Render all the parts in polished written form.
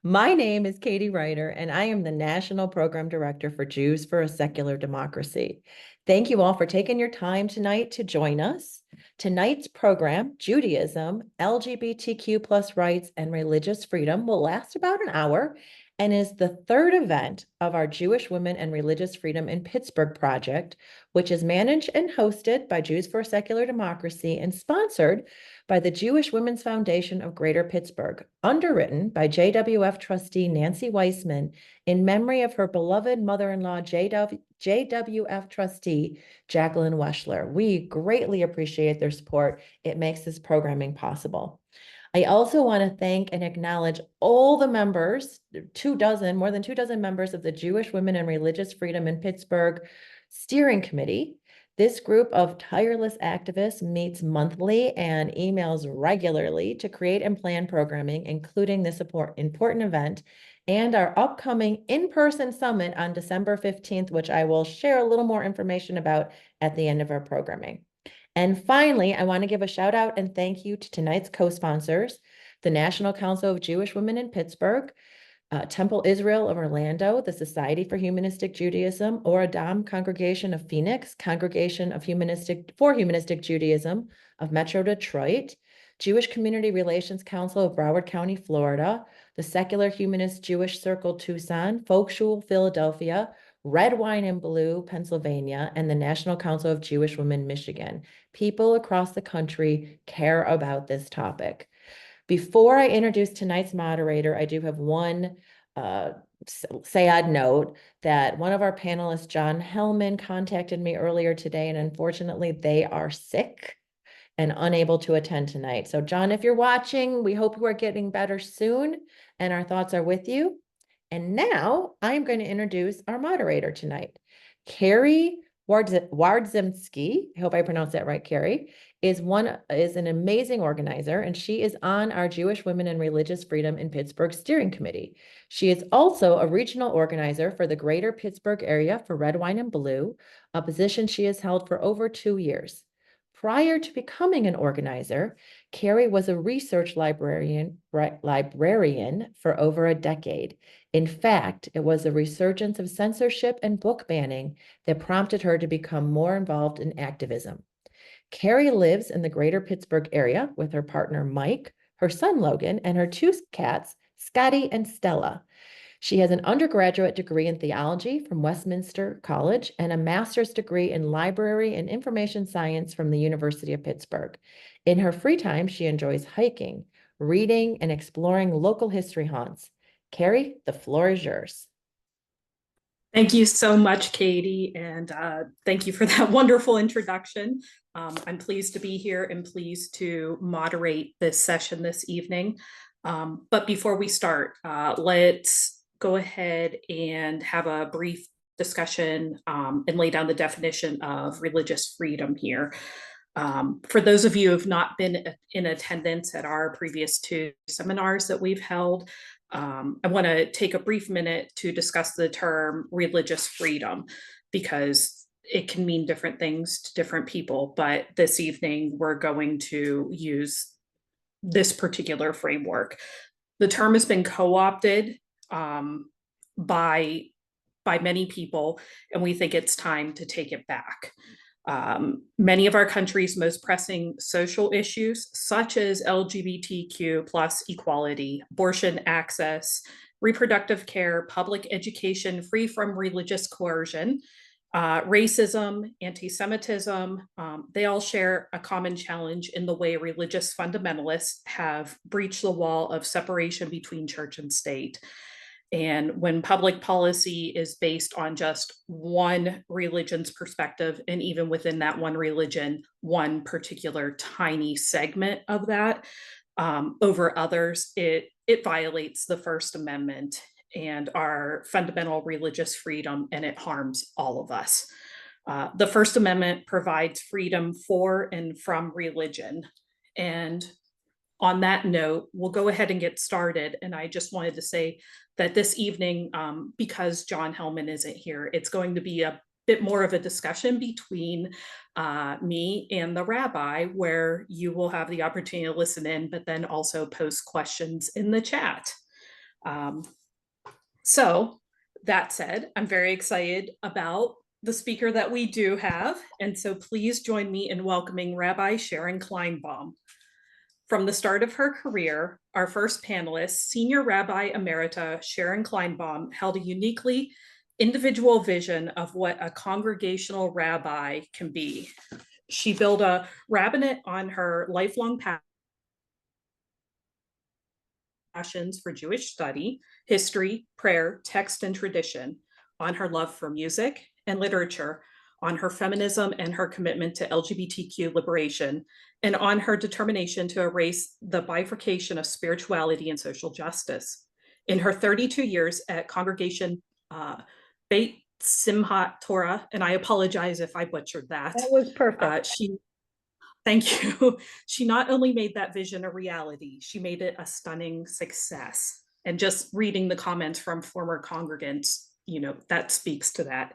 My name is Katie Ryder, and I am the National Program Director for Jews for a Secular Democracy. Thank you all for taking your time tonight to join us. Tonight's program, Judaism, LGBTQ plus rights, and religious freedom, will last about an hour and is the third event of our Jewish Women and Religious Freedom in Pittsburgh project, which is managed and hosted by Jews for a Secular Democracy and sponsored by the Jewish Women's Foundation of Greater Pittsburgh, underwritten by JWF trustee Nancy Weissman in memory of her beloved mother-in-law, JWF trustee Jacqueline Weschler. We greatly appreciate their support. It makes this programming possible. I also want to thank and acknowledge all the members, more than 24 members of the Jewish Women and Religious Freedom in Pittsburgh Steering Committee. This group of tireless activists meets monthly and emails regularly to create and plan programming, including this important event and our upcoming in-person summit on December 15th, which I will share a little more information about at the end of our programming. And finally, I want to give a shout out and thank you to tonight's co-sponsors, the National Council of Jewish Women in Pittsburgh, Temple Israel of Orlando, the Society for Humanistic Judaism, or Adam Congregation of Phoenix, Congregation of Humanistic Judaism of Metro Detroit, Jewish Community Relations Council of Broward County, Florida, the Secular Humanist Jewish Circle Tucson, Folkschule Philadelphia, Red Wine and Blue, Pennsylvania, and the National Council of Jewish Women, Michigan. People across the country care about this topic. Before I introduce tonight's moderator, I do have one sad note that one of our panelists, John Hellman, contacted me earlier today, and unfortunately they are sick and unable to attend tonight. So John, if you're watching, we hope you are getting better soon, and our thoughts are with you. And now I'm going to introduce our moderator tonight. Carrie Wardzinski, I hope I pronounced that right, Carrie, is an amazing organizer, and she is on our Jewish Women and Religious Freedom in Pittsburgh Steering Committee. She is also a regional organizer for the greater Pittsburgh area for Red Wine and Blue, a position she has held for over 2 years. Prior to becoming an organizer, Carrie was a research librarian for over a decade. In fact, it was a resurgence of censorship and book banning that prompted her to become more involved in activism. Carrie lives in the greater Pittsburgh area with her partner, Mike, her son, Logan, and her 2 cats, Scotty and Stella. She has an undergraduate degree in theology from Westminster College and a master's degree in library and information science from the University of Pittsburgh. In her free time, she enjoys hiking, reading, and exploring local history haunts. Carrie, the floor is yours. Thank you so much, Katie, and thank you for that wonderful introduction. I'm pleased to be here and pleased to moderate this session this evening. But before we start, let's go ahead and have a brief discussion and lay down the definition of religious freedom here. For those of you who have not been in attendance at our previous 2 seminars that we've held, I want to take a brief minute to discuss the term religious freedom because it can mean different things to different people. But this evening, we're going to use this particular framework. The term has been co-opted by many people, and we think it's time to take it back. Many of our country's most pressing social issues, such as LGBTQ plus equality, abortion access, reproductive care, public education free from religious coercion, racism, anti-Semitism, they all share a common challenge in the way religious fundamentalists have breached the wall of separation between church and state. And when public policy is based on just one religion's perspective, and even within that one religion, one particular tiny segment of that over others, it violates the First Amendment and our fundamental religious freedom, and it harms all of us. The First Amendment provides freedom for and from religion. And on that note, we'll go ahead and get started. And I just wanted to say that this evening, because John Hellman isn't here, it's going to be a bit more of a discussion between me and the rabbi, where you will have the opportunity to listen in, but then also post questions in the chat. So that said, I'm very excited about the speaker that we do have. And so please join me in welcoming Rabbi Sharon Kleinbaum. From the start of her career, our first panelist, Senior Rabbi Emerita Sharon Kleinbaum, held a uniquely individual vision of what a congregational rabbi can be. She built a rabbinate on her lifelong passions for Jewish study, history, prayer, text, and tradition, on her love for music and literature, on her feminism and her commitment to LGBTQ liberation, and on her determination to erase the bifurcation of spirituality and social justice. In her 32 years at Congregation Beit Simchat Torah, and I apologize if I butchered that. That was perfect. Thank you. She not only made that vision a reality, she made it a stunning success. And just reading the comments from former congregants, that speaks to that.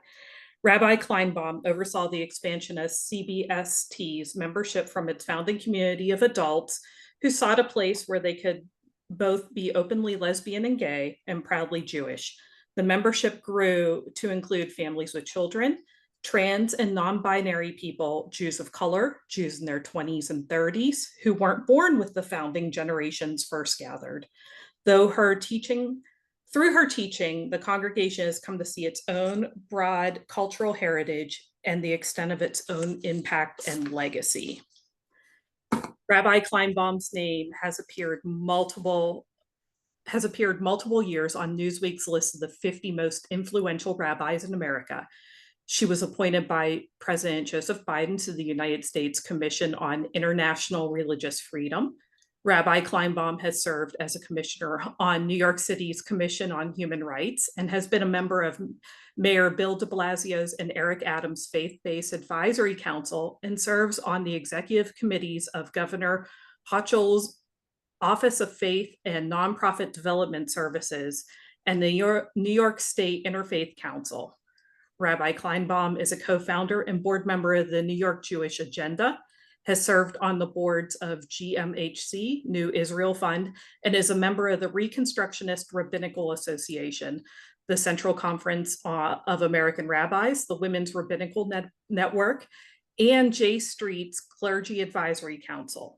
Rabbi Kleinbaum oversaw the expansion of CBST's membership from its founding community of adults who sought a place where they could both be openly lesbian and gay and proudly Jewish. The membership grew to include families with children, trans and non-binary people, Jews of color, Jews in their 20s and 30s, who weren't born with the founding generations first gathered. Through her teaching, the congregation has come to see its own broad cultural heritage and the extent of its own impact and legacy. Rabbi Kleinbaum's name has appeared multiple years on Newsweek's list of the 50 most influential rabbis in America. She was appointed by President Joseph Biden to the United States Commission on International Religious Freedom. Rabbi Kleinbaum has served as a commissioner on New York City's Commission on Human Rights and has been a member of Mayor Bill de Blasio's and Eric Adams' Faith-Based Advisory Council and serves on the executive committees of Governor Hochul's Office of Faith and Nonprofit Development Services and the New York State Interfaith Council. Rabbi Kleinbaum is a co-founder and board member of the New York Jewish Agenda, has served on the boards of GMHC, New Israel Fund, and is a member of the Reconstructionist Rabbinical Association, the Central Conference of American Rabbis, the Women's Rabbinical Network, and J Street's Clergy Advisory Council.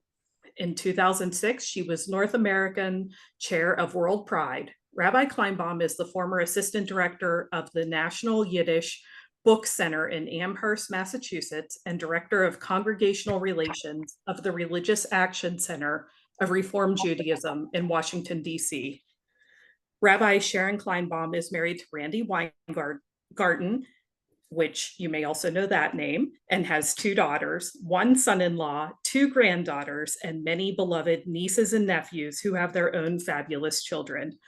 In 2006, she was North American Chair of World Pride. Rabbi Kleinbaum is the former assistant director of the National Yiddish Book Center in Amherst, Massachusetts, and director of congregational relations of the Religious Action Center of Reform Judaism in Washington, D.C. Rabbi Sharon Kleinbaum is married to Randy Weingarten, which you may also know that name, and has 2 daughters, 1 son-in-law, 2 granddaughters, and many beloved nieces and nephews who have their own fabulous children.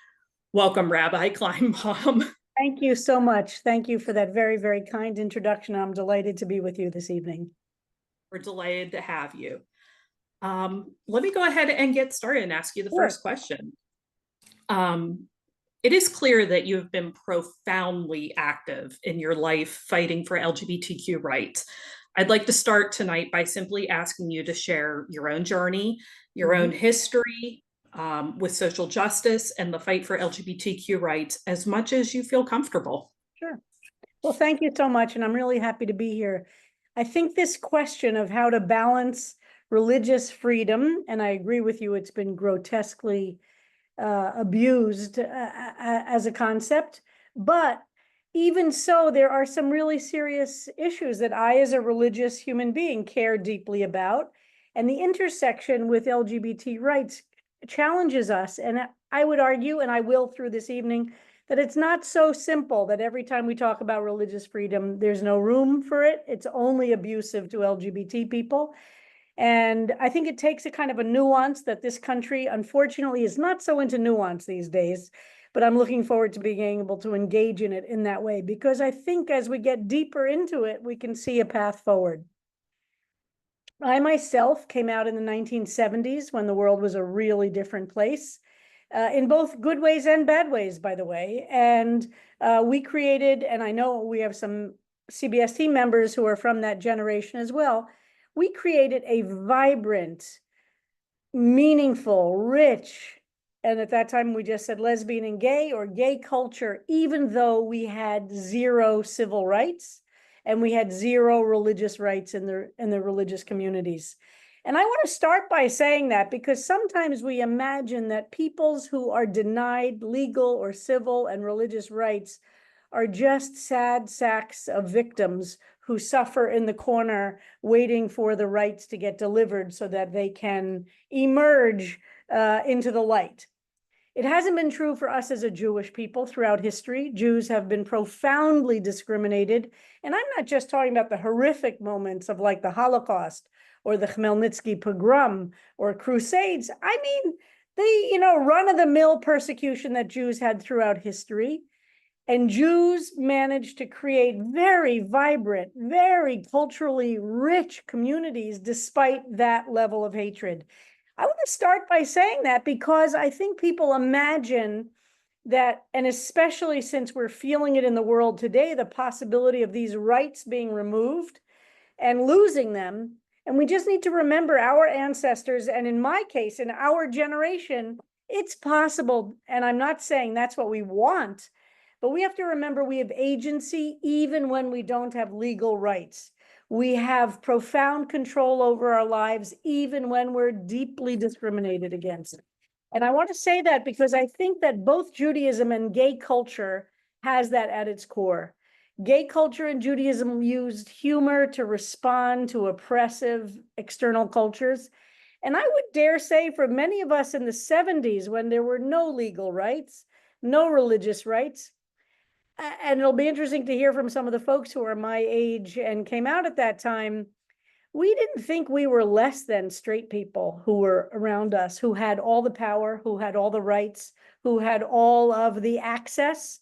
Welcome, Rabbi Kleinbaum. Thank you so much. Thank you for that very, very kind introduction. I'm delighted to be with you this evening. We're delighted to have you. Let me go ahead and get started and ask you the first question. It is clear that you have been profoundly active in your life fighting for LGBTQ rights. I'd like to start tonight by simply asking you to share your own journey, your own history with social justice and the fight for LGBTQ rights as much as you feel comfortable. Sure. Well, thank you so much. And I'm really happy to be here. I think this question of how to balance religious freedom, and I agree with you, it's been grotesquely abused as a concept, but even so, there are some really serious issues that I, as a religious human being, care deeply about, and the intersection with LGBT rights challenges us. And I would argue, and I will through this evening, that it's not so simple that every time we talk about religious freedom, there's no room for it. It's only abusive to LGBT people. And I think it takes a kind of a nuance that this country, unfortunately, is not so into nuance these days. But I'm looking forward to being able to engage in it in that way, because I think as we get deeper into it, we can see a path forward. I myself came out in the 1970s when the world was a really different place, in both good ways and bad ways, by the way. And we created, and I know we have some CBST members who are from that generation as well, we created a vibrant, meaningful, rich, and at that time we just said lesbian and gay or gay culture, even though we had zero civil rights and we had zero religious rights in the religious communities. And I want to start by saying that because sometimes we imagine that peoples who are denied legal or civil and religious rights are just sad sacks of victims who suffer in the corner waiting for the rights to get delivered so that they can emerge into the light. It hasn't been true for us as a Jewish people throughout history. Jews have been profoundly discriminated. And I'm not just talking about the horrific moments of like the Holocaust or the Khmelnytsky pogrom or crusades. I mean, the run-of-the-mill persecution that Jews had throughout history. And Jews managed to create very vibrant, very culturally rich communities despite that level of hatred. I want to start by saying that because I think people imagine that, and especially since we're feeling it in the world today, the possibility of these rights being removed and losing them. And we just need to remember our ancestors, and in my case, in our generation, it's possible. And I'm not saying that's what we want, but we have to remember we have agency even when we don't have legal rights. We have profound control over our lives, even when we're deeply discriminated against. And I want to say that because I think that both Judaism and gay culture has that at its core. Gay culture and Judaism used humor to respond to oppressive external cultures. And I would dare say for many of us in the 70s, when there were no legal rights, no religious rights, and it'll be interesting to hear from some of the folks who are my age and came out at that time, we didn't think we were less than straight people who were around us, who had all the power, who had all the rights, who had all of the access.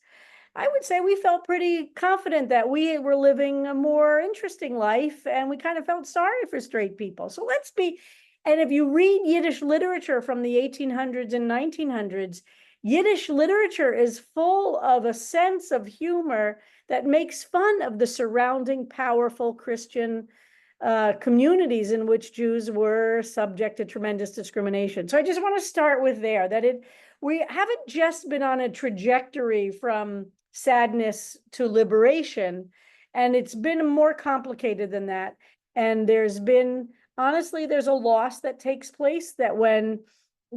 I would say we felt pretty confident that we were living a more interesting life, and we kind of felt sorry for straight people. So and if you read Yiddish literature from the 1800s and 1900s, Yiddish literature is full of a sense of humor that makes fun of the surrounding powerful Christian communities in which Jews were subject to tremendous discrimination. So I just want to start with there, that we haven't just been on a trajectory from sadness to liberation, and it's been more complicated than that. And honestly, there's a loss that takes place, that when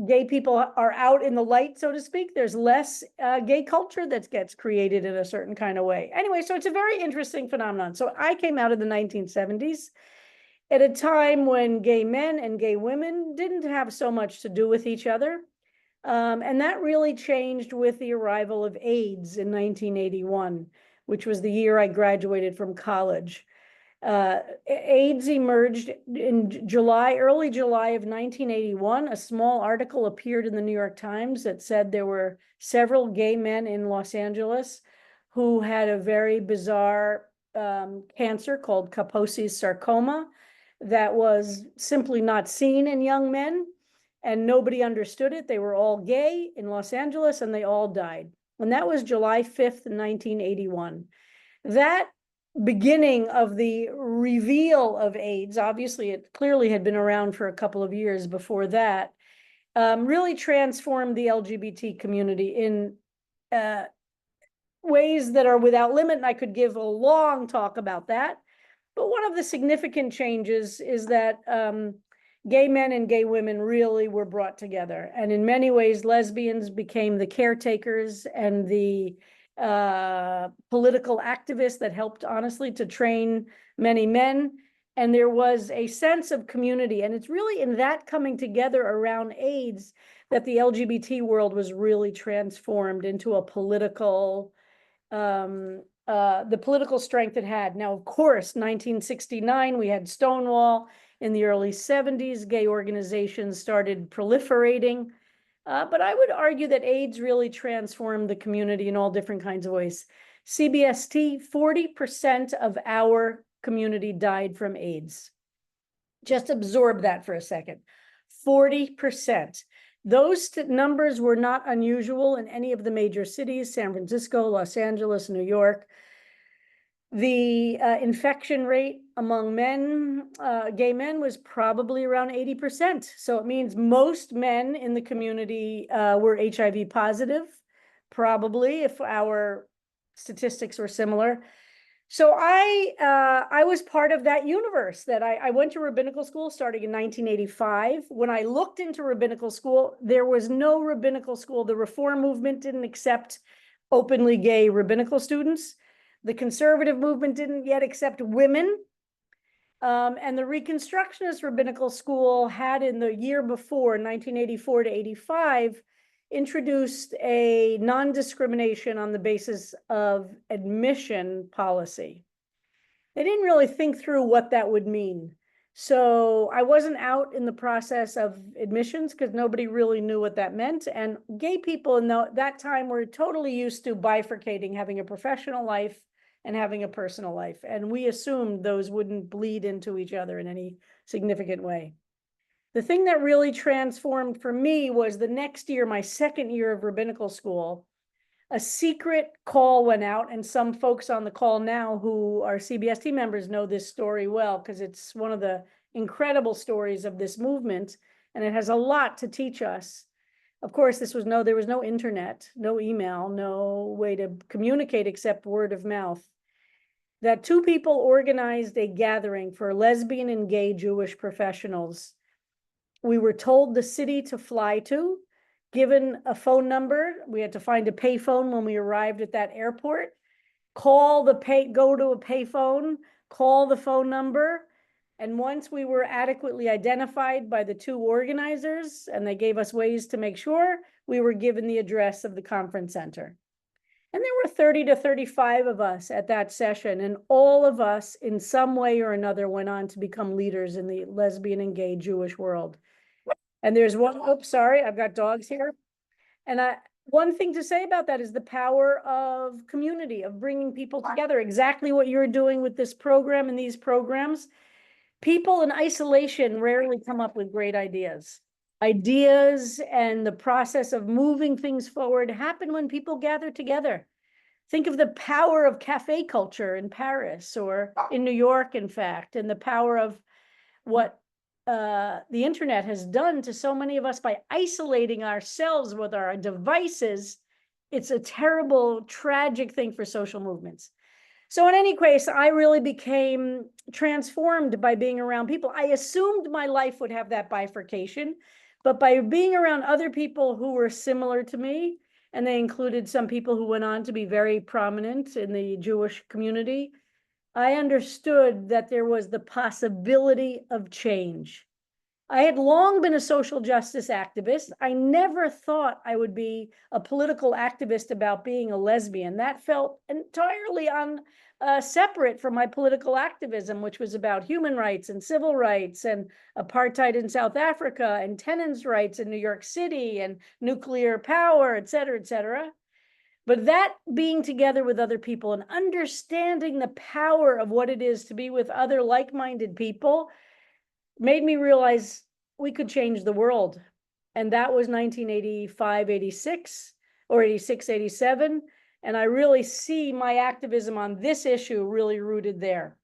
gay people are out in the light, so to speak, there's less gay culture that gets created in a certain kind of way. Anyway, so it's a very interesting phenomenon. So I came out of the 1970s at a time when gay men and gay women didn't have so much to do with each other. And that really changed with the arrival of AIDS in 1981, which was the year I graduated from college. AIDS emerged in early July of 1981. A small article appeared in the New York Times that said there were several gay men in Los Angeles who had a very bizarre cancer called Kaposi's sarcoma that was simply not seen in young men, and nobody understood it. They were all gay in Los Angeles, and they all died. And that was July 5th, 1981. That beginning of the reveal of AIDS, obviously it clearly had been around for a couple of years before that, really transformed the LGBT community in ways that are without limit, and I could give a long talk about that. But one of the significant changes is that gay men and gay women really were brought together. And in many ways, lesbians became the caretakers and the political activists that helped, honestly, to train many men. And there was a sense of community. And it's really in that coming together around AIDS that the LGBT world was really transformed into a political, the political strength it had. Now, of course, 1969, we had Stonewall. In the early 70s, gay organizations started proliferating. But I would argue that AIDS really transformed the community in all different kinds of ways. CBST, 40% of our community died from AIDS. Just absorb that for a second. 40%. Those numbers were not unusual in any of the major cities: San Francisco, Los Angeles, New York. The infection rate among men, gay men, was probably around 80%. So it means most men in the community were HIV positive, probably, if our statistics were similar. So I was part of that universe. That I went to rabbinical school starting in 1985. When I looked into rabbinical school, there was no rabbinical school. The Reform movement didn't accept openly gay rabbinical students. The conservative movement didn't yet accept women. And the Reconstructionist Rabbinical School had, in the year before, 1984 to 85, introduced a non-discrimination on the basis of admission policy. They didn't really think through what that would mean. So I wasn't out in the process of admissions because nobody really knew what that meant. And gay people in that time were totally used to bifurcating, having a professional life and having a personal life. And we assumed those wouldn't bleed into each other in any significant way. The thing that really transformed for me was the next year, my second year of rabbinical school, a secret call went out, and some folks on the call now who are CBST members know this story well, because it's one of the incredible stories of this movement, and it has a lot to teach us. Of course, there was no internet, no email, no way to communicate except word of mouth. That two people organized a gathering for lesbian and gay Jewish professionals. We were told the city to fly to, given a phone number. We had to find a payphone when we arrived at that airport, go to a payphone, call the phone number. And once we were adequately identified by the two organizers, and they gave us ways to make sure, we were given the address of the conference center. And there were 30 to 35 of us at that session, and all of us in some way or another went on to become leaders in the lesbian and gay Jewish world. And there's one, oops, sorry, I've got dogs here. And one thing to say about that is the power of community, of bringing people together, exactly what you're doing with this program and these programs. People in isolation rarely come up with great ideas. Ideas and the process of moving things forward happen when people gather together. Think of the power of cafe culture in Paris or in New York, in fact, and the power of what the internet has done to so many of us by isolating ourselves with our devices. It's a terrible, tragic thing for social movements. So in any case, I really became transformed by being around people. I assumed my life would have that bifurcation, but by being around other people who were similar to me, and they included some people who went on to be very prominent in the Jewish community, I understood that there was the possibility of change. I had long been a social justice activist. I never thought I would be a political activist about being a lesbian. That felt entirely separate from my political activism, which was about human rights and civil rights and apartheid in South Africa and tenants' rights in New York City and nuclear power, et cetera, et cetera. But that being together with other people and understanding the power of what it is to be with other like-minded people made me realize we could change the world. And that was 1985, 86, or 86, 87. And I really see my activism on this issue really rooted there.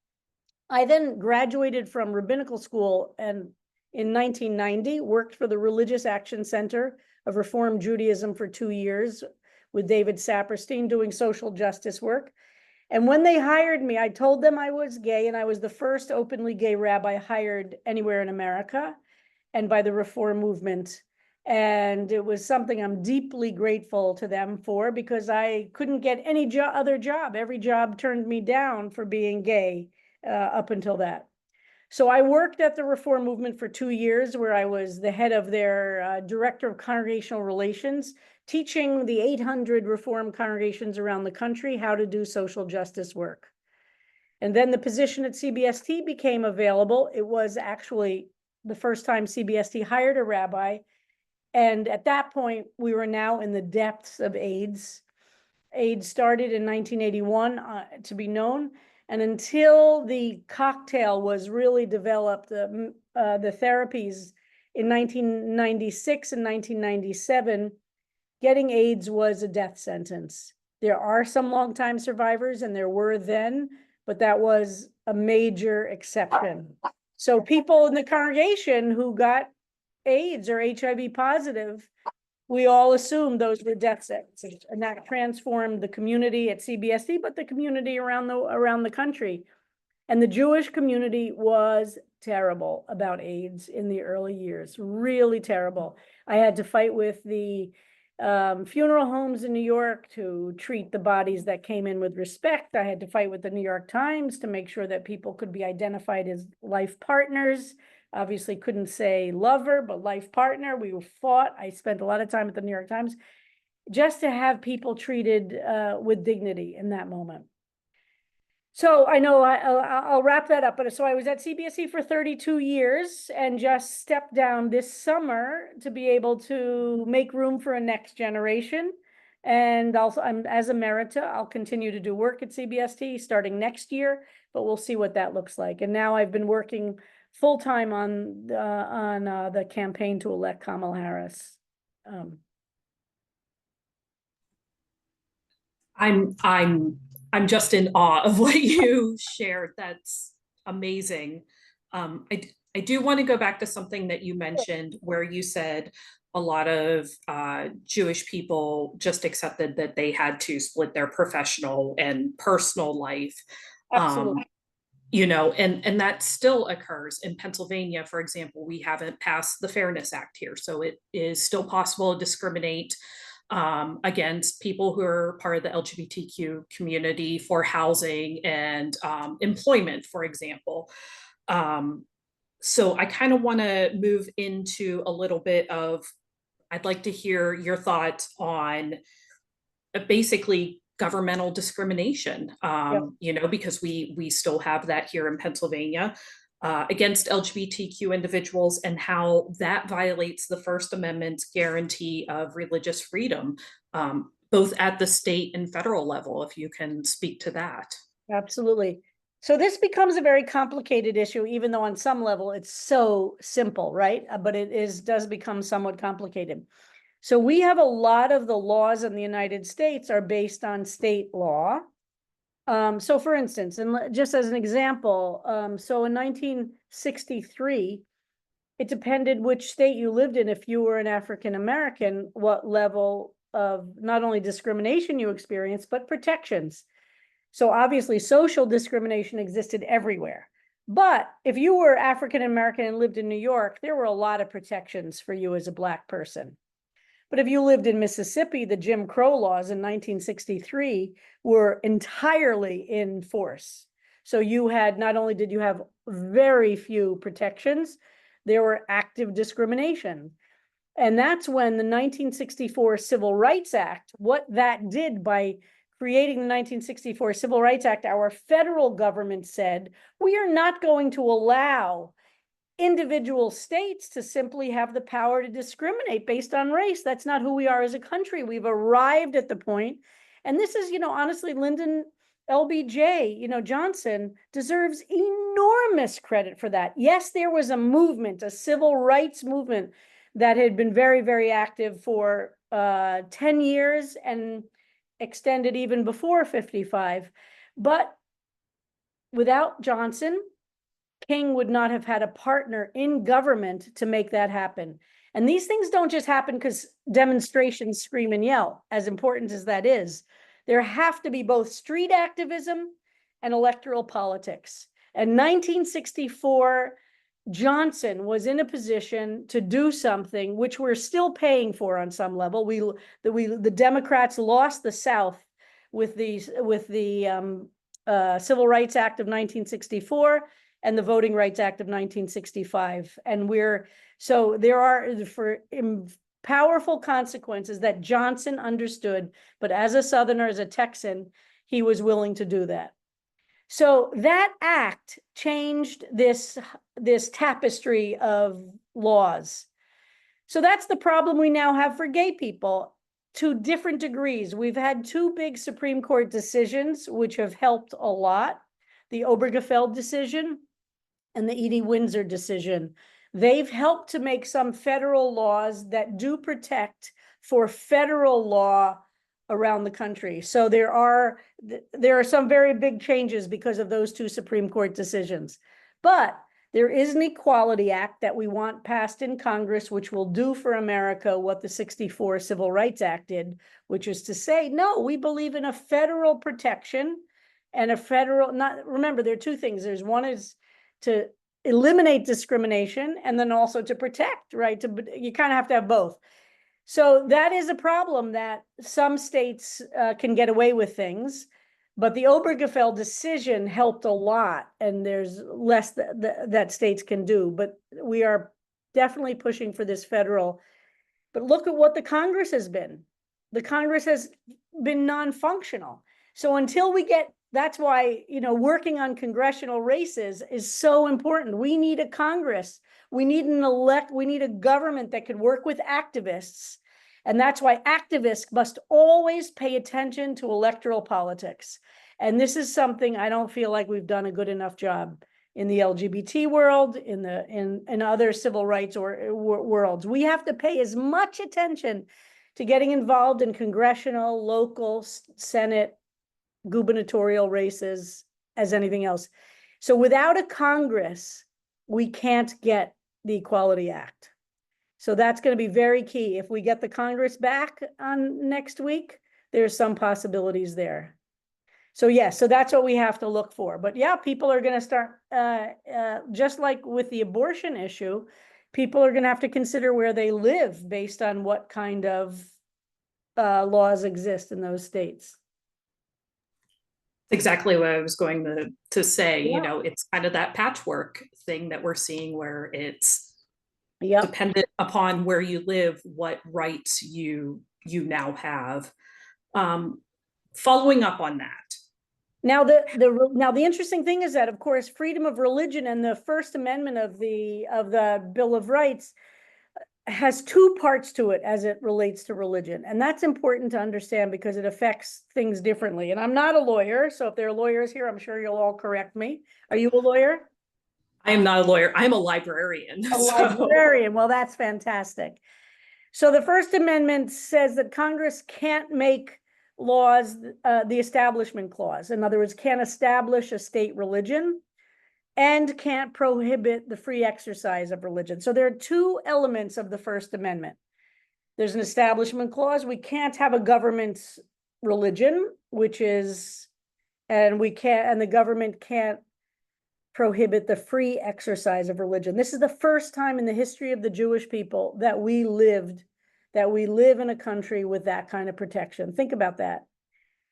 I then graduated from rabbinical school and in 1990 worked for the Religious Action Center of Reform Judaism for 2 years with David Saperstein doing social justice work. And when they hired me, I told them I was gay, and I was the first openly gay rabbi hired anywhere in America and by the Reform movement. And it was something I'm deeply grateful to them for, because I couldn't get any other job. Every job turned me down for being gay up until that. So I worked at the Reform movement for 2 years, where I was the head of their director of congregational relations, teaching the 800 Reform congregations around the country how to do social justice work. And then the position at CBST became available. It was actually the first time CBST hired a rabbi. And at that point, we were now in the depths of AIDS. AIDS started in 1981 to be known. And until the cocktail was really developed, the therapies in 1996 and 1997, getting AIDS was a death sentence. There are some longtime survivors, and there were then, but that was a major exception. So people in the congregation who got AIDS or HIV positive, we all assumed those were death sentences, and that transformed the community at CBSD, but the community around the country. And the Jewish community was terrible about AIDS in the early years, really terrible. I had to fight with the funeral homes in New York to treat the bodies that came in with respect. I had to fight with the New York Times to make sure that people could be identified as life partners. Obviously couldn't say lover, but life partner. We fought. I spent a lot of time at the New York Times just to have people treated with dignity in that moment. So I know I'll wrap that up. But so I was at CBSE for 32 years and just stepped down this summer to be able to make room for a next generation. And also, as Emerita, I'll continue to do work at CBST starting next year, but we'll see what that looks like. And now I've been working full time on the campaign to elect Kamala Harris. I'm just in awe of what you shared. That's amazing. I do want to go back to something that you mentioned where you said a lot of Jewish people just accepted that they had to split their professional and personal life. Absolutely. You know, and that still occurs in Pennsylvania. For example, we haven't passed the Fairness Act here, so it is still possible to discriminate against people who are part of the LGBTQ community for housing and employment, for example. So I kind of want to move into a little bit of, I'd like to hear your thoughts on basically governmental discrimination, you know, because we still have that here in Pennsylvania against LGBTQ individuals, and how that violates the First Amendment's guarantee of religious freedom, both at the state and federal level, if you can speak to that. Absolutely. So this becomes a very complicated issue, even though on some level it's so simple, right? But it does become somewhat complicated. So we have a lot of the laws in the United States are based on state law. So for instance, and just as an example, so in 1963, it depended which state you lived in. If you were an African American, what level of not only discrimination you experienced, but protections. So obviously social discrimination existed everywhere. But if you were African American and lived in New York, there were a lot of protections for you as a Black person. But if you lived in Mississippi, the Jim Crow laws in 1963 were entirely in force. So you had, not only did you have very few protections, there were active discrimination. And that's when the 1964 Civil Rights Act, what that did by creating the 1964 Civil Rights Act, our federal government said, we are not going to allow individual states to simply have the power to discriminate based on race. That's not who we are as a country. We've arrived at the point, and this is, you know, honestly, Lyndon LBJ, you know, Johnson deserves enormous credit for that. Yes, there was a movement, a civil rights movement that had been very, very active for 10 years and extended even before 55. But without Johnson, King would not have had a partner in government to make that happen. And these things don't just happen because demonstrations scream and yell, as important as that is. There have to be both street activism and electoral politics. And 1964, Johnson was in a position to do something which we're still paying for on some level. The Democrats lost the South with the Civil Rights Act of 1964 and the Voting Rights Act of 1965. And so there are powerful consequences that Johnson understood, but as a Southerner, as a Texan, he was willing to do that. So that act changed this tapestry of laws. So that's the problem we now have for gay people to different degrees. We've had two big Supreme Court decisions, which have helped a lot. The Obergefell decision and the Edie Windsor decision. They've helped to make some federal laws that do protect for federal law around the country. So there are some very big changes because of those two Supreme Court decisions. But there is an Equality Act that we want passed in Congress, which will do for America what the '64 Civil Rights Act did, which is to say, no, we believe in a federal protection and a federal, remember, there are two things. There's one is to eliminate discrimination and then also to protect, right? You kind of have to have both. So that is a problem, that some states can get away with things. But the Obergefell decision helped a lot, and there's less that states can do. But we are definitely pushing for this federal. But look at what the Congress has been. The Congress has been non-functional. So until we get, that's why, working on congressional races is so important. We need a Congress. We need we need a government that could work with activists. And that's why activists must always pay attention to electoral politics. And this is something I don't feel like we've done a good enough job in the LGBT world, in other civil rights worlds. We have to pay as much attention to getting involved in congressional, local, Senate, gubernatorial races as anything else. So without a Congress, we can't get the Equality Act. So that's going to be very key. If we get the Congress back on next week, there's some possibilities there. So yes, so that's what we have to look for. But yeah, people are going to start, just like with the abortion issue, people are going to have to consider where they live based on what kind of laws exist in those states. Exactly what I was going to say. Yeah. It's kind of that patchwork thing that we're seeing, where it's Yep. dependent upon where you live, what rights you now have. Following up on that. Now the interesting thing is that, of course, freedom of religion and the First Amendment of the Bill of Rights has two parts to it as it relates to religion. And that's important to understand because it affects things differently. And I'm not a lawyer, so if there are lawyers here, I'm sure you'll all correct me. Are you a lawyer? I am not a lawyer. I'm a librarian. A librarian. Well, that's fantastic. So the First Amendment says that Congress can't make laws, the Establishment Clause. In other words, can't establish a state religion and can't prohibit the free exercise of religion. So there are two elements of the First Amendment. There's an Establishment Clause. We can't have a government's religion, and the government can't prohibit the free exercise of religion. This is the first time in the history of the Jewish people that we live in a country with that kind of protection. Think about that.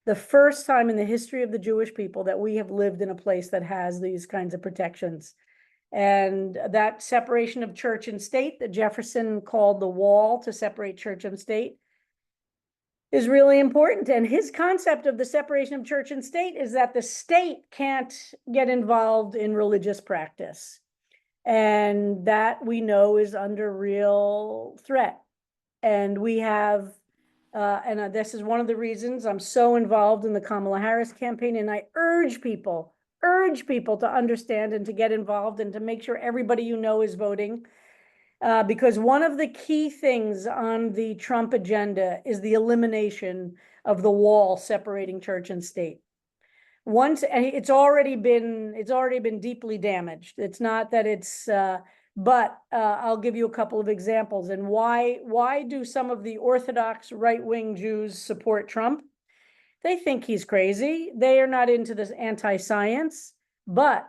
The first time in the history of the Jewish people that we have lived in a place that has these kinds of protections. And that separation of church and state that Jefferson called the wall to separate church and state is really important. And his concept of the separation of church and state is that the state can't get involved in religious practice. And that we know is under real threat. And we have, this is one of the reasons I'm so involved in the Kamala Harris campaign. And I urge people to understand and to get involved and to make sure everybody is voting. Because one of the key things on the Trump agenda is the elimination of the wall separating church and state. And it's already been deeply damaged. It's not that it's, but I'll give you a couple of examples. And why do some of the Orthodox right-wing Jews support Trump? They think he's crazy. They are not into this anti-science, but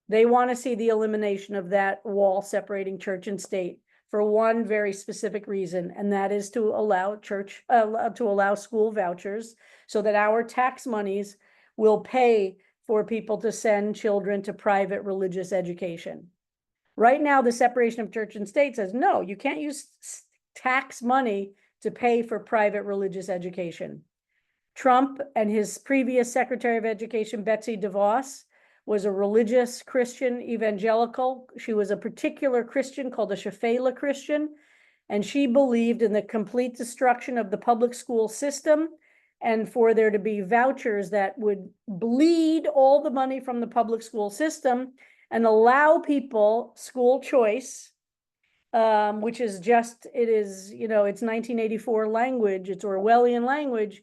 they want to see the elimination of that wall separating church and state for one very specific reason, and that is to allow school vouchers so that our tax monies will pay for people to send children to private religious education. Right now, the separation of church and state says, no, you can't use tax money to pay for private religious education. Trump and his previous Secretary of Education, Betsy DeVos, was a religious Christian evangelical. She was a particular Christian called a Shafela Christian, and she believed in the complete destruction of the public school system and for there to be vouchers that would bleed all the money from the public school system and allow people school choice, which is it's 1984 language, it's Orwellian language,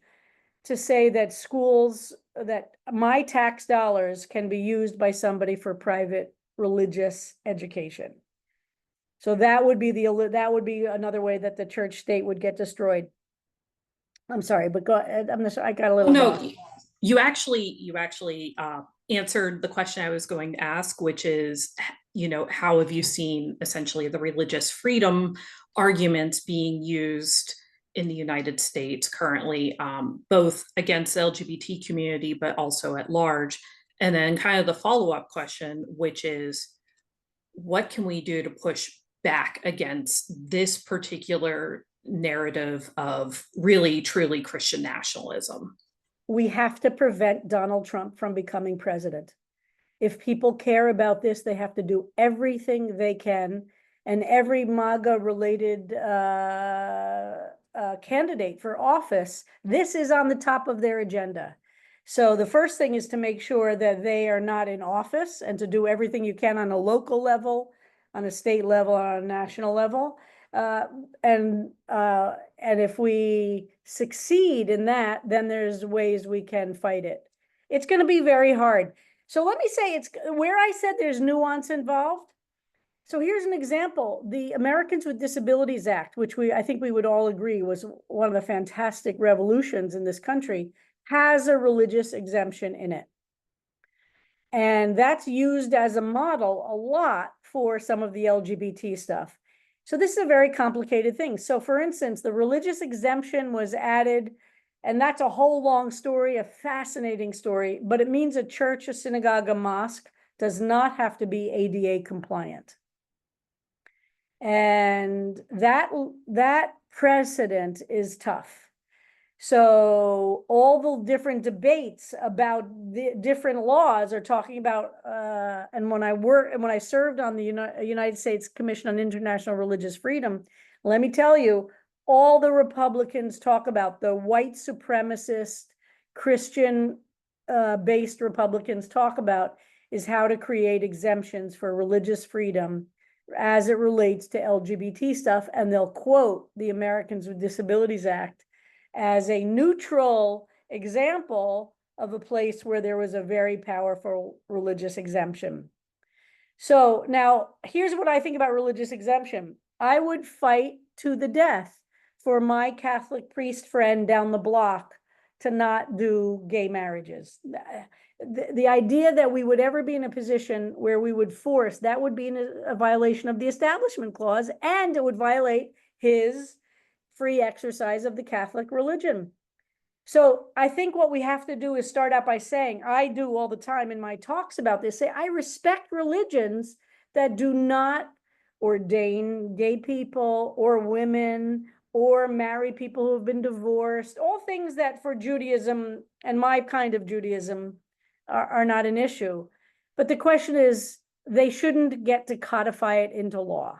to say that schools, that my tax dollars can be used by somebody for private religious education. So that would be another way that the church state would get destroyed. I'm sorry, but go ahead. I got a little. No, you actually answered the question I was going to ask, which is, how have you seen essentially the religious freedom arguments being used in the United States currently, both against the LGBT community, but also at large? And then kind of the follow-up question, which is, what can we do to push back against this particular narrative of really, truly Christian nationalism? We have to prevent Donald Trump from becoming president. If people care about this, they have to do everything they can. And every MAGA related candidate for office, this is on the top of their agenda. So the first thing is to make sure that they are not in office, and to do everything you can on a local level, on a state level, on a national level. And if we succeed in that, then there's ways we can fight it. It's going to be very hard. So let me say, it's where I said there's nuance involved. So here's an example. The Americans with Disabilities Act, which I think we would all agree was one of the fantastic revolutions in this country, has a religious exemption in it. And that's used as a model a lot for some of the LGBT stuff. So this is a very complicated thing. So for instance, the religious exemption was added, and that's a whole long story, a fascinating story, but it means a church, a synagogue, a mosque does not have to be ADA compliant. And that precedent is tough. So all the different debates about the different laws are talking about, and when I served on the United States Commission on International Religious Freedom, let me tell you, all the Republicans talk about, the white supremacist Christian based Republicans talk about, is how to create exemptions for religious freedom as it relates to LGBT stuff. And they'll quote the Americans with Disabilities Act as a neutral example of a place where there was a very powerful religious exemption. So now here's what I think about religious exemption. I would fight to the death for my Catholic priest friend down the block to not do gay marriages. The idea that we would ever be in a position where we would force, that would be a violation of the Establishment Clause, and it would violate his free exercise of the Catholic religion. So I think what we have to do is start out by saying, I do all the time in my talks about this, say, I respect religions that do not ordain gay people or women or marry people who have been divorced, all things that for Judaism and my kind of Judaism are not an issue. But the question is, they shouldn't get to codify it into law.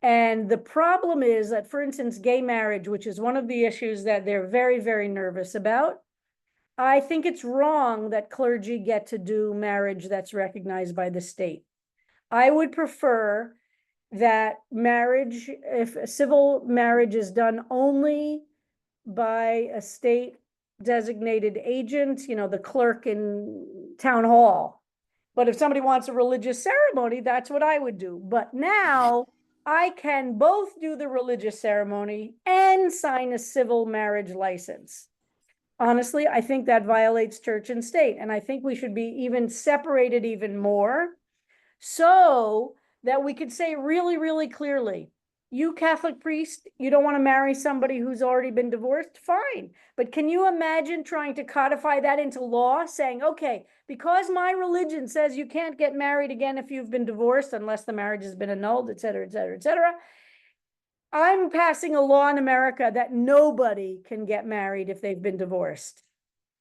And the problem is that, for instance, gay marriage, which is one of the issues that they're very, very nervous about, I think it's wrong that clergy get to do marriage that's recognized by the state. I would prefer that marriage, if a civil marriage is done only by a state designated agent, the clerk in town hall. But if somebody wants a religious ceremony, that's what I would do. But now I can both do the religious ceremony and sign a civil marriage license. Honestly, I think that violates church and state. And I think we should be even separated even more, so that we could say really, really clearly, you Catholic priest, you don't want to marry somebody who's already been divorced? Fine. But can you imagine trying to codify that into law, saying, okay, because my religion says you can't get married again if you've been divorced unless the marriage has been annulled, et cetera, et cetera, et cetera. I'm passing a law in America that nobody can get married if they've been divorced.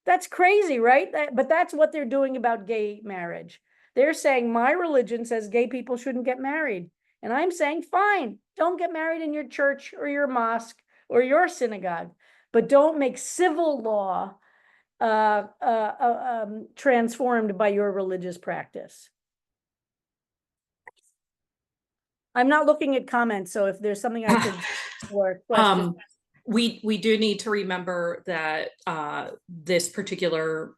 That's crazy, right? But that's what they're doing about gay marriage. They're saying my religion says gay people shouldn't get married. And I'm saying, fine, don't get married in your church or your mosque or your synagogue, but don't make civil law transformed by your religious practice. I'm not looking at comments, so if there's something I could or questions. we do need to remember that this particular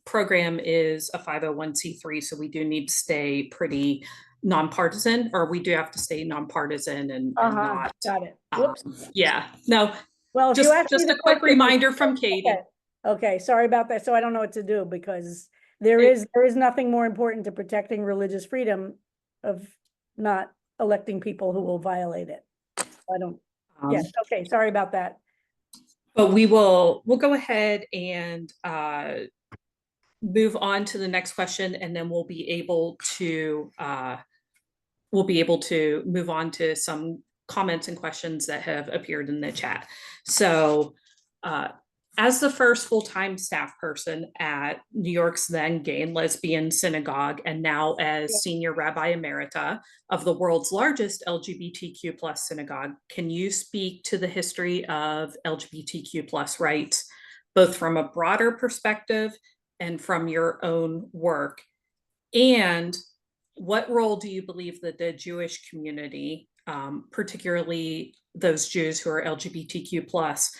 program is a 501c3, so we do need to stay pretty nonpartisan, or we do have to stay nonpartisan and not. Got it. Whoops. Yeah, no, Well, if you ask me just the a quick question, reminder from Katie. okay. Okay, sorry about that. So I don't know what to do, because there is nothing more important to protecting religious freedom of not electing people who will violate it. I don't, yes, okay, sorry about that. But we'll go ahead and move on to the next question, and then we'll be able to move on to some comments and questions that have appeared in the chat. So as the first full-time staff person at New York's then gay and lesbian synagogue, and now as senior rabbi emerita of the world's largest LGBTQ plus synagogue, can you speak to the history of LGBTQ plus rights, both from a broader perspective and from your own work? And what role do you believe that the Jewish community, particularly those Jews who are LGBTQ plus,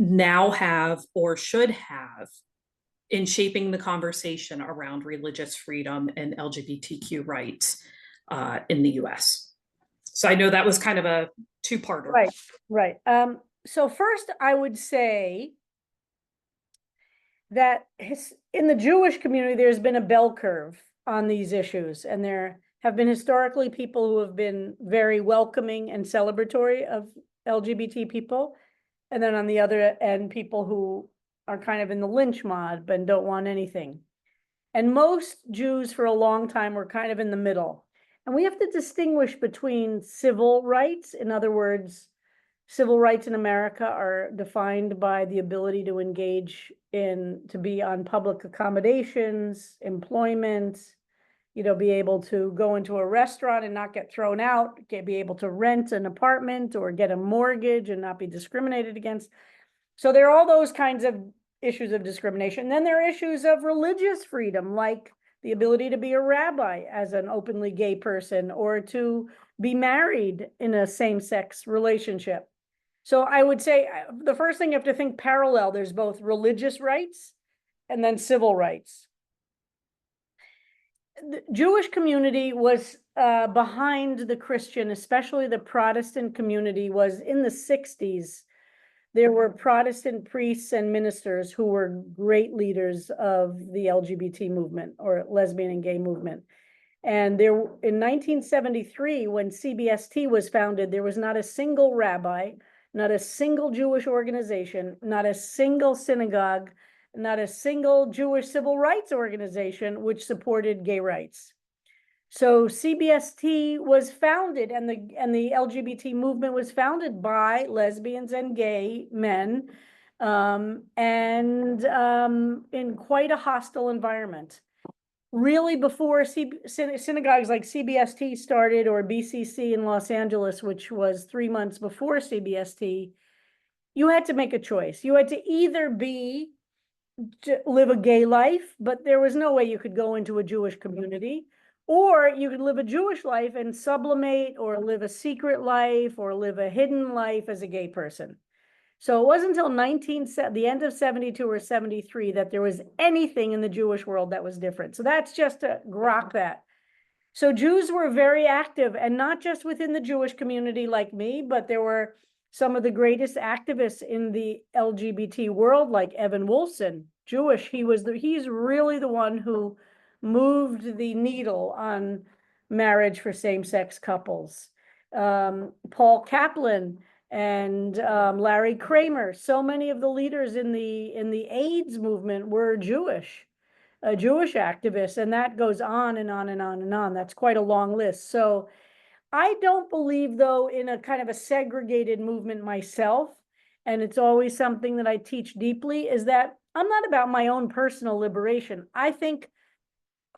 now have or should have in shaping the conversation around religious freedom and LGBTQ rights in the US? So I know that was kind of a two-parter. Right. So first, I would say that in the Jewish community, there's been a bell curve on these issues, and there have been historically people who have been very welcoming and celebratory of LGBT people. And then on the other end, people who are kind of in the lynch mob and don't want anything. And most Jews for a long time were kind of in the middle. And we have to distinguish between civil rights. In other words, civil rights in America are defined by the ability to engage to be on public accommodations, employment, be able to go into a restaurant and not get thrown out, be able to rent an apartment or get a mortgage and not be discriminated against. So there are all those kinds of issues of discrimination. And then there are issues of religious freedom, like the ability to be a rabbi as an openly gay person, or to be married in a same-sex relationship. So I would say the first thing you have to think parallel, there's both religious rights and then civil rights. The Jewish community was behind the Christian, especially the Protestant community was in the 60s. There were Protestant priests and ministers who were great leaders of the LGBT movement or lesbian and gay movement. And there, in 1973, when CBST was founded, there was not a single rabbi, not a single Jewish organization, not a single synagogue, not a single Jewish civil rights organization which supported gay rights. So CBST was founded, and the LGBT movement was founded by lesbians and gay men, and in quite a hostile environment. Really, before synagogues like CBST started, or BCC in Los Angeles, which was 3 months before CBST, you had to make a choice. You had to either live a gay life, but there was no way you could go into a Jewish community, or you could live a Jewish life and sublimate, or live a secret life, or live a hidden life as a gay person. So it wasn't until the end of 72 or 73 that there was anything in the Jewish world that was different. So that's just to grok that. So Jews were very active, and not just within the Jewish community like me, but there were some of the greatest activists in the LGBT world, like Evan Wolfson, Jewish. He's really the one who moved the needle on marriage for same-sex couples. Paul Kaplan and Larry Kramer. So many of the leaders in the AIDS movement were Jewish activists, and that goes on and on and on and on. That's quite a long list. So I don't believe, though, in a kind of a segregated movement myself, and it's always something that I teach deeply, is that I'm not about my own personal liberation. I think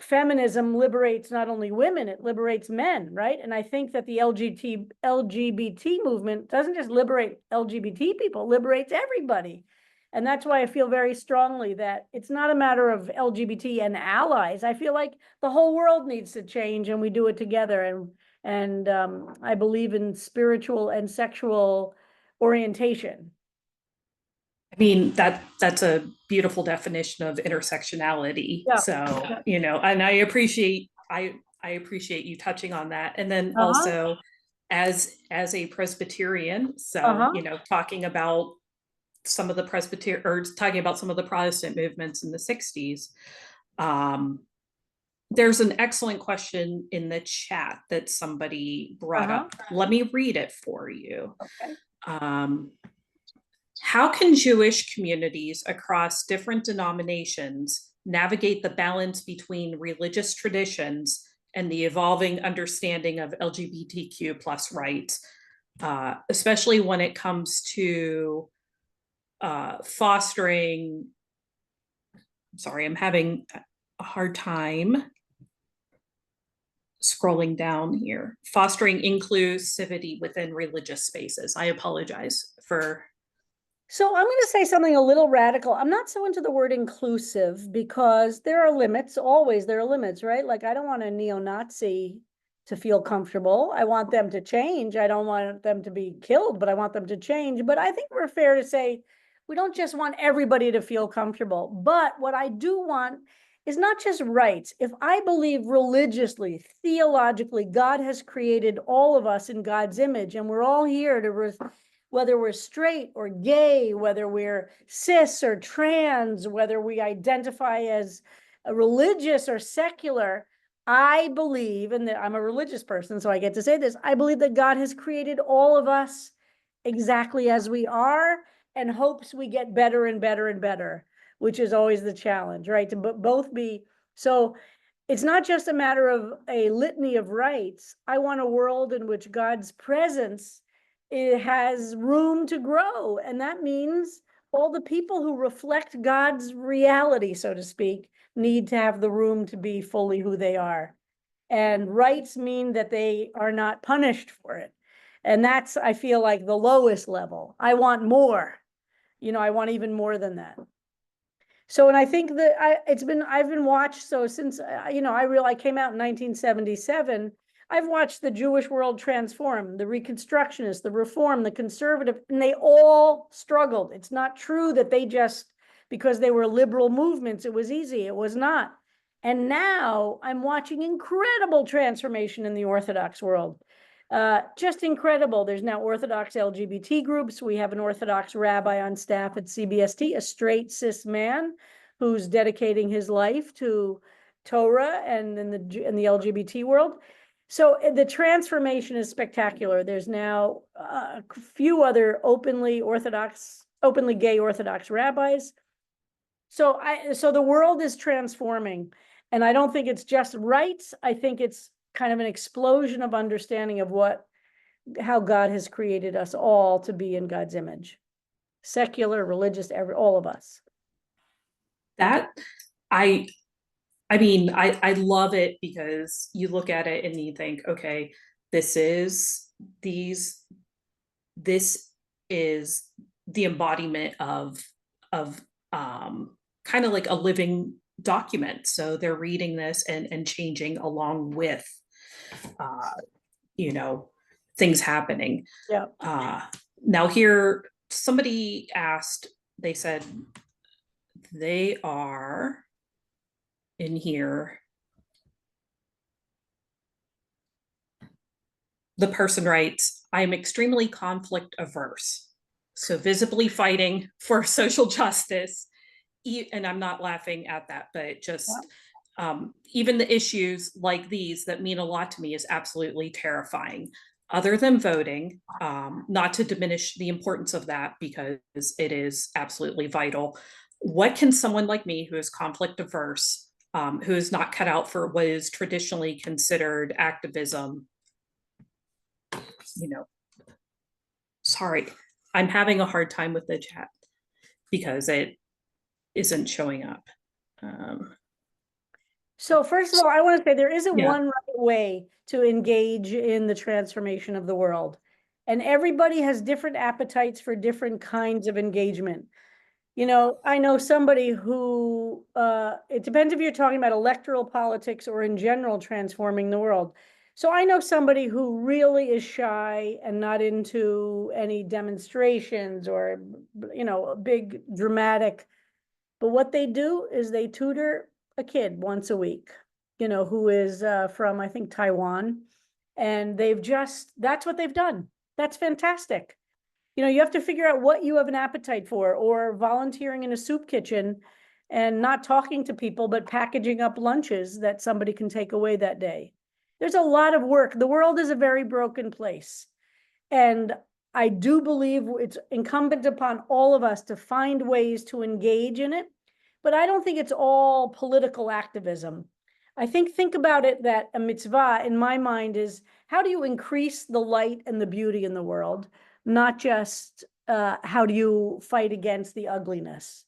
feminism liberates not only women, it liberates men, right? And I think that the LGBT movement doesn't just liberate LGBT people, it liberates everybody. And that's why I feel very strongly that it's not a matter of LGBT and allies. I feel like the whole world needs to change, and we do it together. And I believe in spiritual and sexual orientation. I mean, that's a beautiful definition of intersectionality. Yeah. So, you know, and I appreciate you touching on that. And then also as a Presbyterian, so, you know, talking about some of the Protestant movements in the 60s. There's an excellent question in the chat that somebody brought up. Let me read it for you. Okay. How can Jewish communities across different denominations navigate the balance between religious traditions and the evolving understanding of LGBTQ plus rights, especially when it comes to fostering, sorry, I'm having a hard time scrolling down here, fostering inclusivity within religious spaces. I apologize for. So I'm going to say something a little radical. I'm not so into the word inclusive because there are limits. Always there are limits, right? Like I don't want a neo-Nazi to feel comfortable. I want them to change. I don't want them to be killed, but I want them to change. But I think we're fair to say we don't just want everybody to feel comfortable. But what I do want is not just rights. If I believe religiously, theologically, God has created all of us in God's image, and we're all here to whether we're straight or gay, whether we're cis or trans, whether we identify as religious or secular, I believe, and I'm a religious person, so I get to say this, I believe that God has created all of us exactly as we are and hopes we get better and better and better, which is always the challenge, right? To both be, so it's not just a matter of a litany of rights. I want a world in which God's presence, it has room to grow. And that means all the people who reflect God's reality, so to speak, need to have the room to be fully who they are. And rights mean that they are not punished for it. And that's, I feel like, the lowest level. I want more. You know, I want even more than that. So, and I think that I've been watched, so since, you know, I came out in 1977, I've watched the Jewish world transform, the Reconstructionists, the Reform, the Conservative, and they all struggled. It's not true that they just, because they were liberal movements, it was easy. It was not. And now I'm watching incredible transformation in the Orthodox world. Just incredible. There's now Orthodox LGBT groups. We have an Orthodox rabbi on staff at CBST, a straight cis man who's dedicating his life to Torah and in the LGBT world. So the transformation is spectacular. There's now a few other openly gay Orthodox rabbis. So the world is transforming, and I don't think it's just rights. I think it's kind of an explosion of understanding of how God has created us all to be in God's image, secular, religious, all of us. That I mean, I love it because you look at it and you think, okay, this is the embodiment of kind of like a living document. So they're reading this and changing along with you know, things happening. Yeah. Now here, somebody asked, they said they are in here. The person writes, I am extremely conflict averse. So visibly fighting for social justice. And I'm not laughing at that, but just even the issues like these that mean a lot to me is absolutely terrifying. Other than voting, not to diminish the importance of that because it is absolutely vital. What can someone like me who is conflict averse, who is not cut out for what is traditionally considered activism, you know, sorry, I'm having a hard time with the chat because it isn't showing up. So first of all, I want to say there isn't one right way to engage in the transformation of the world. And everybody has different appetites for different kinds of engagement. You know, I know somebody who, it depends if you're talking about electoral politics or in general transforming the world. So I know somebody who really is shy and not into any demonstrations or, big dramatic. But what they do is they tutor a kid once a week, who is from, I think, Taiwan. And that's what they've done. That's fantastic. You have to figure out what you have an appetite for, or volunteering in a soup kitchen and not talking to people, but packaging up lunches that somebody can take away that day. There's a lot of work. The world is a very broken place. And I do believe it's incumbent upon all of us to find ways to engage in it. But I don't think it's all political activism. I think about it that a mitzvah in my mind is, how do you increase the light and the beauty in the world? Not just how do you fight against the ugliness.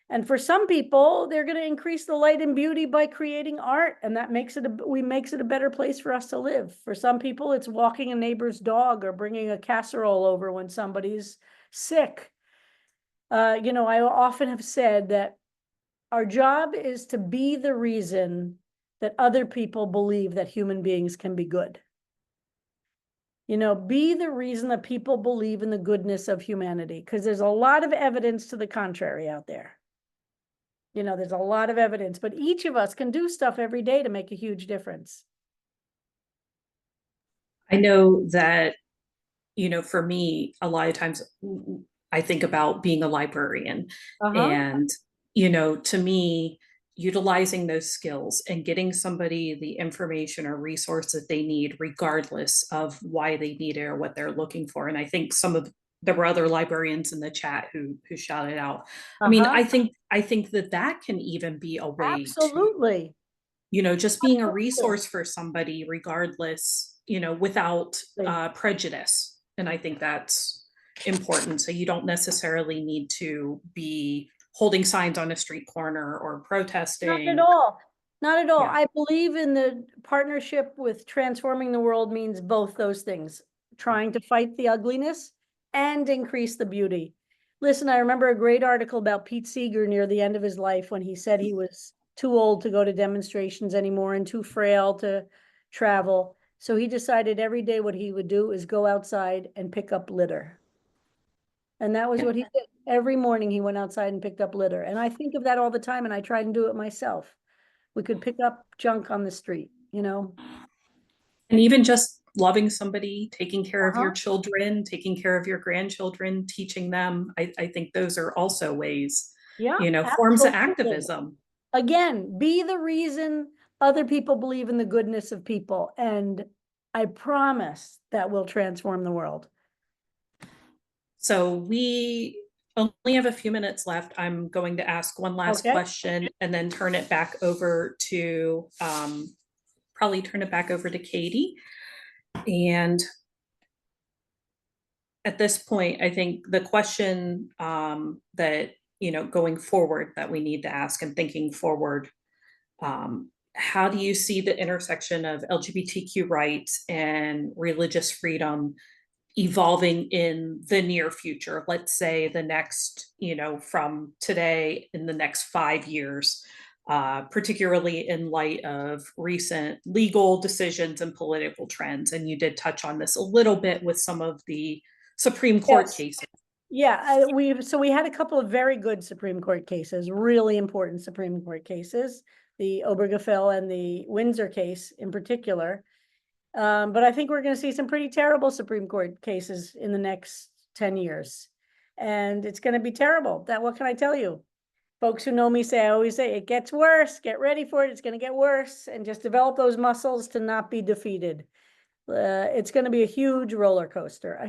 And for some people, they're going to increase the light and beauty by creating art, and that makes it a better place for us to live. For some people, it's walking a neighbor's dog or bringing a casserole over when somebody's sick. I often have said that our job is to be the reason that other people believe that human beings can be good. Be the reason that people believe in the goodness of humanity, because there's a lot of evidence to the contrary out there. There's a lot of evidence, but each of us can do stuff every day to make a huge difference. I know that, for me, a lot of times I think about being a librarian. And, to me, utilizing those skills and getting somebody the information or resource that they need, regardless of why they need it or what they're looking for. And I think there were other librarians in the chat who shouted out. I mean, I think that can even be a way Absolutely. to, just being a resource for somebody, regardless, without prejudice. And I think that's important. So you don't necessarily need to be holding signs on a street corner or protesting. Not at all. Not at all. Yeah. I believe in the partnership with transforming the world means both those things, trying to fight the ugliness and increase the beauty. Listen, I remember a great article about Pete Seeger near the end of his life when he said he was too old to go to demonstrations anymore and too frail to travel. So he decided every day what he would do is go outside and pick up litter. And that was what he did. Every morning he went outside and picked up litter. And I think of that all the time, and I try and do it myself. We could pick up junk on the street, And even just loving somebody, taking care of your children, taking care of your grandchildren, teaching them. I think those are also ways, forms of activism. Again, be the reason other people believe in the goodness of people. And I promise that will transform the world. So we only have a few minutes left. I'm going to ask one last question and then turn it back over to, probably turn it back over to Katie. And at this point, I think the question that, going forward that we need to ask and thinking forward, how do you see the intersection of LGBTQ rights and religious freedom evolving in the near future? Let's say the next, from today in the next 5 years, particularly in light of recent legal decisions and political trends. And you did touch on this a little bit with some of the Supreme Court cases. Yeah, we had a couple of very good Supreme Court cases, really important Supreme Court cases, the Obergefell and the Windsor case in particular. But I think we're going to see some pretty terrible Supreme Court cases in the next 10 years. And it's going to be terrible. What can I tell you? Folks who know me I always say, it gets worse. Get ready for it. It's going to get worse. And just develop those muscles to not be defeated. It's going to be a huge roller coaster,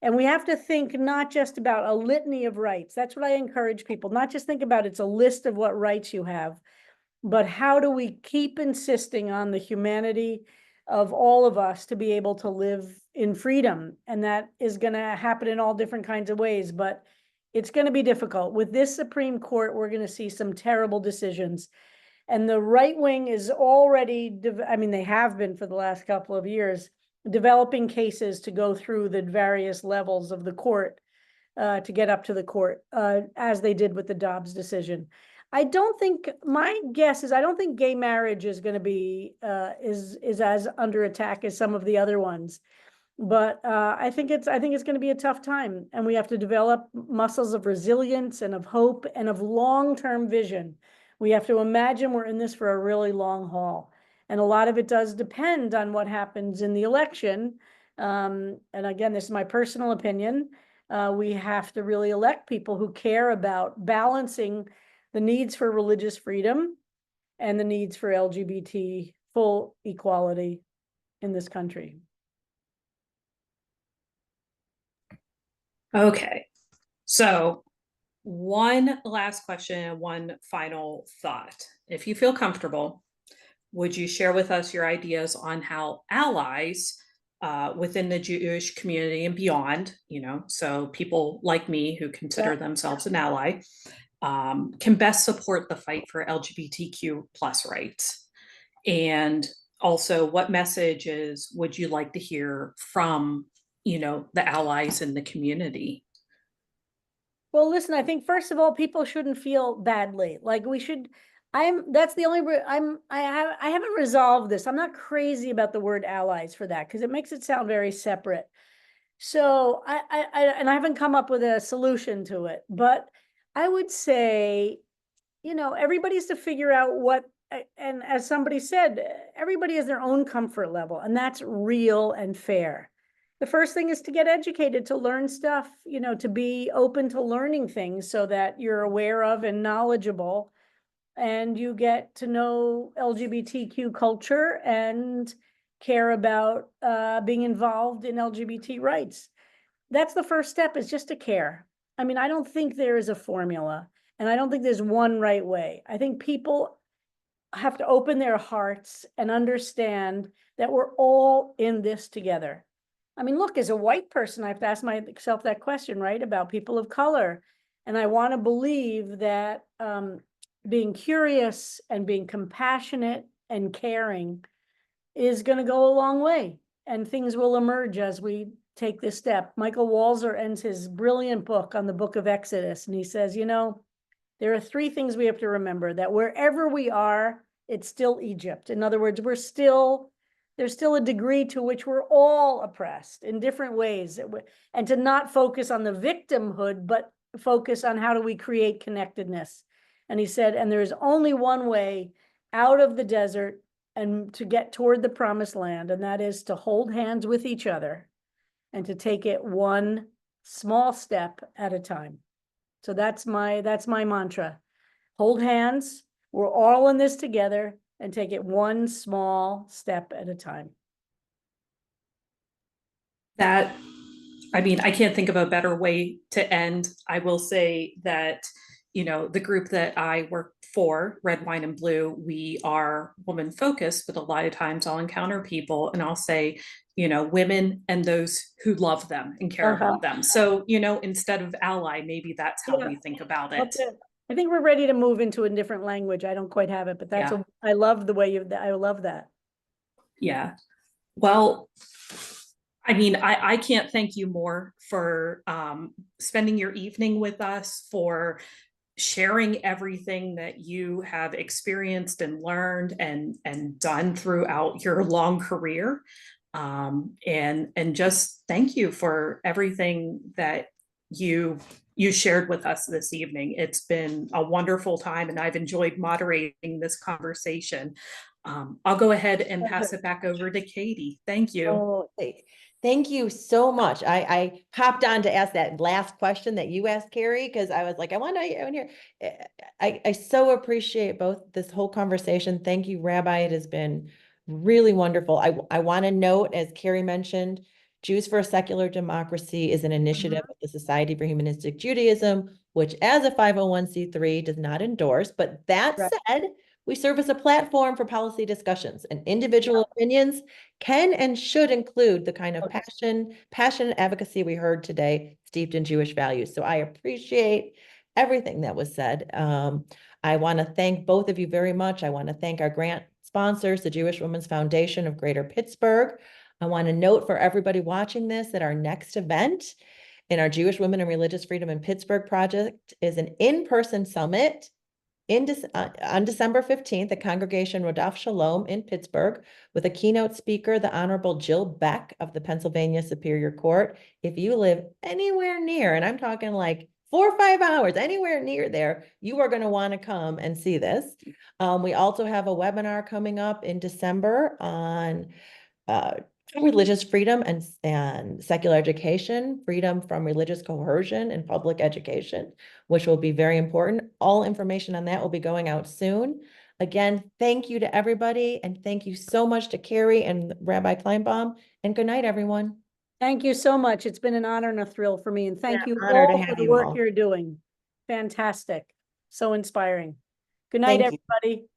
And we have to think not just about a litany of rights. That's what I encourage people, not just think about it's a list of what rights you have, but how do we keep insisting on the humanity of all of us to be able to live in freedom? And that is going to happen in all different kinds of ways, but it's going to be difficult. With this Supreme Court, we're going to see some terrible decisions. And the right wing is already, they have been for the last couple of years, developing cases to go through the various levels of the court to get up to the court, as they did with the Dobbs decision. my guess is, I don't think gay marriage is gonna be, is as under attack as some of the other ones. But I think it's going to be a tough time, and we have to develop muscles of resilience and of hope and of long-term vision. We have to imagine we're in this for a really long haul, and a lot of it does depend on what happens in the election. And again, this is my personal opinion. We have to really elect people who care about balancing the needs for religious freedom and the needs for LGBT full equality in this country. Okay, so one last question and one final thought. If you feel comfortable, would you share with us your ideas on how allies within the Jewish community and beyond, so people like me who consider themselves an ally, can best support the fight for LGBTQ plus rights? And also, what messages would you like to hear from the allies in the community? Well, listen, I think first of all, people shouldn't feel badly. Like we should, that's the only, I haven't resolved this. I'm not crazy about the word allies for that because it makes it sound very separate. So and I haven't come up with a solution to it, but I would say, everybody's to figure out what, and as somebody said, everybody has their own comfort level, and that's real and fair. The first thing is to get educated, to learn stuff, to be open to learning things so that you're aware of and knowledgeable, and you get to know LGBTQ culture and care about being involved in LGBT rights. That's the first step, is just to care. I mean, I don't think there is a formula, and I don't think there's one right way. I think people have to open their hearts and understand that we're all in this together. I mean, look, as a white person, I have to ask myself that question, right, about people of color. And I want to believe that being curious and being compassionate and caring is going to go a long way, and things will emerge as we take this step. Michael Walzer ends his brilliant book on the book of Exodus, and he says, there are three things we have to remember: that wherever we are, it's still Egypt. In other words, there's still a degree to which we're all oppressed in different ways, and to not focus on the victimhood, but focus on how do we create connectedness. And he said, and there's only one way out of the desert and to get toward the promised land, and that is to hold hands with each other and to take it one small step at a time. So that's my mantra. Hold hands. We're all in this together, and take it one small step at a time. I can't think of a better way to end. I will say that, the group that I work for, Red, Wine, and Blue, we are woman focused, but a lot of times I'll encounter people and I'll say, women and those who love them and care about them. So, instead of ally, maybe that's how we think about it. I think we're ready to move into a different language. I don't quite have it, but I love the way I love that. Yeah. Well, I can't thank you more for spending your evening with us, for sharing everything that you have experienced and learned and done throughout your long career. And just thank you for everything that you shared with us this evening. It's been a wonderful time, and I've enjoyed moderating this conversation. I'll go ahead and pass it back over to Katie. Thank you. Oh, thank you so much. I hopped on to ask that last question that you asked, Carrie, because I was like, I want to hear. I so appreciate both this whole conversation. Thank you, Rabbi. It has been really wonderful. I want to note, as Carrie mentioned, Jews for a Secular Democracy is an initiative of the Society for Humanistic Judaism, which as a 501c3 does not endorse. But that said, we serve as a platform for policy discussions, and individual opinions can and should include the kind of passionate advocacy we heard today, steeped in Jewish values. So I appreciate everything that was said. I want to thank both of you very much. I want to thank our grant sponsors, the Jewish Women's Foundation of Greater Pittsburgh. I want to note for everybody watching this that our next event in our Jewish Women and Religious Freedom in Pittsburgh project is an in-person summit On December 15th, the congregation Rodaf Shalom in Pittsburgh with a keynote speaker, the Honorable Jill Beck of the Pennsylvania Superior Court. If you live anywhere near, and I'm talking like 4 or 5 hours, anywhere near there, you are going to want to come and see this. We also have a webinar coming up in December on religious freedom and secular education, freedom from religious coercion in public education, which will be very important. All information on that will be going out soon. Again, thank you to everybody, and thank you so much to Carrie and Rabbi Kleinbaum, and good night, everyone. Thank you so much. It's been an honor and a thrill for me, and thank you honor to all for have the you work all. you're doing. Fantastic. So inspiring. Good night, Thank you. everybody.